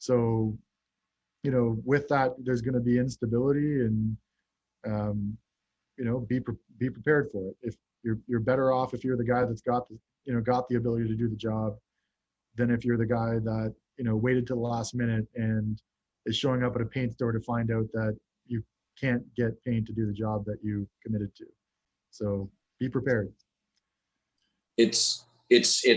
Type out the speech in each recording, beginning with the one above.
So, with that, there's going to be instability, and be prepared for it. If you're better off if you're the guy that's got the ability to do the job, than if you're the guy that waited till the last minute and is showing up at a paint store to find out that you can't get paint to do the job that you committed to. So be prepared. It's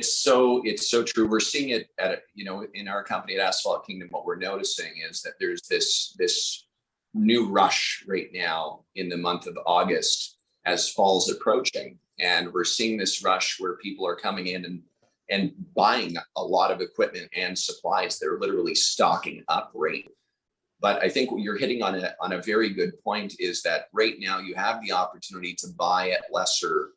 so true. We're seeing it in our company at Asphalt Kingdom. What we're noticing is that there's this new rush right now in the month of August as fall's approaching, and we're seeing this rush where people are coming in and buying a lot of equipment and supplies. They're literally stocking up right. But I think what you're hitting on a very good point is that right now you have the opportunity to buy at lesser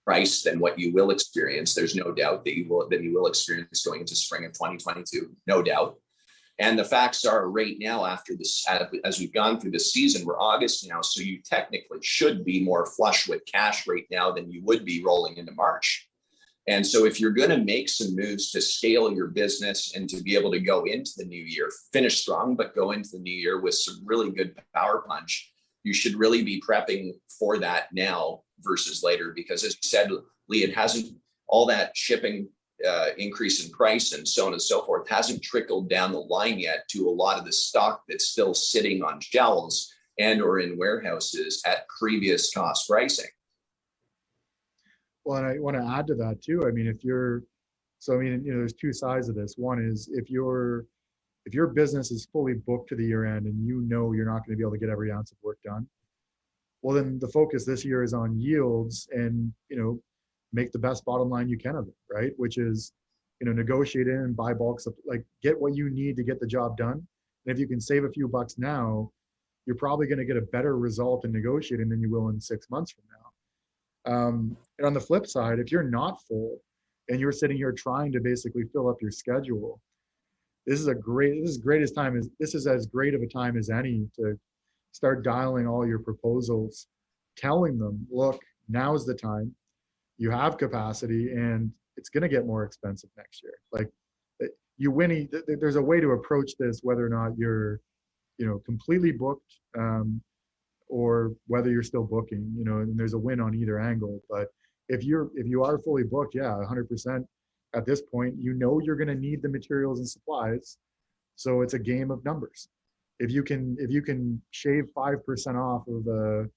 price than what you will experience. There's no doubt that you will experience going into spring of 2022, no doubt. And the facts are right now, after this, as we've gone through the season, we're August now, so you technically should be more flush with cash right now than you would be rolling into March. And so if you're going to make some moves to scale your business and to be able to go into the new year, finish strong, but go into the new year with some really good power punch, you should really be prepping for that now versus later. Because as you said, Lee, it hasn't, all that shipping increase in price and so on and so forth hasn't trickled down the line yet to a lot of the stock that's still sitting on shelves and or in warehouses at previous cost pricing. Well, and I want to add to that too. I mean, there's two sides of this. One is if your business is fully booked to the year end and you're not going to be able to get every ounce of work done, well, then the focus this year is on yields and, make the best bottom line you can of it, right? Which is, negotiate in and buy bulks of, get what you need to get the job done. And if you can save a few bucks now, you're probably going to get a better result in negotiating than you will in 6 months from now. And on the flip side, if you're not full and you're sitting here trying to basically fill up your schedule, this is as great of a time as any to start dialing all your proposals, telling them, look, now's the time. You have capacity and it's going to get more expensive next year. There's a way to approach this, whether or not you're, completely booked, or whether you're still booking, and there's a win on either angle. But if you are fully booked, 100% at this point, you're going to need the materials and supplies. So it's a game of numbers. If you can shave 5% off of a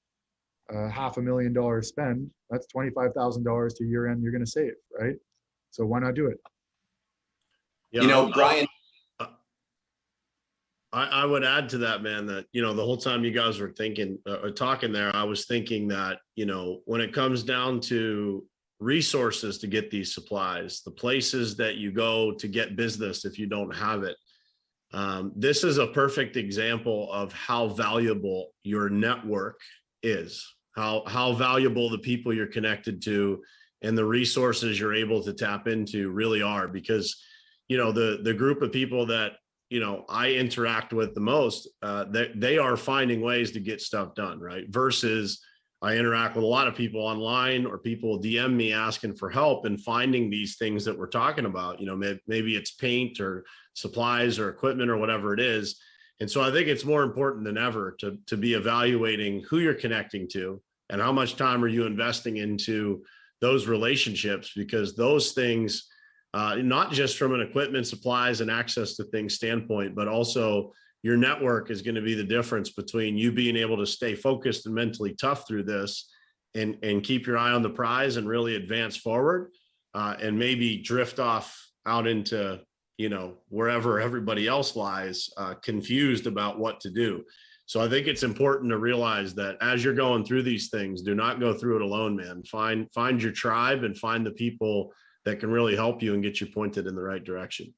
$500,000 spend, that's $25,000 to year end you're going to save, right? So why not do it? Yeah, Brian, I would add to that, man, that, the whole time you guys were talking there, I was thinking that, when it comes down to resources to get these supplies, the places that you go to get business if you don't have it, this is a perfect example of how valuable your network is, how valuable the people you're connected to and the resources you're able to tap into really are. Because, the group of people that, I interact with the most, they are finding ways to get stuff done, right? Versus I interact with a lot of people online, or people DM me asking for help and finding these things that we're talking about. Maybe it's paint or supplies or equipment or whatever it is. And so I think it's more important than ever to be evaluating who you're connecting to and how much time are you investing into those relationships, because those things, not just from an equipment, supplies, and access to things standpoint, but also your network is going to be the difference between you being able to stay focused and mentally tough through this and keep your eye on the prize and really advance forward, and maybe drift off out into, wherever everybody else lies, confused about what to do. So I think it's important to realize that as you're going through these things, do not go through it alone, man. Find your tribe and find the people that can really help you and get you pointed in the right direction.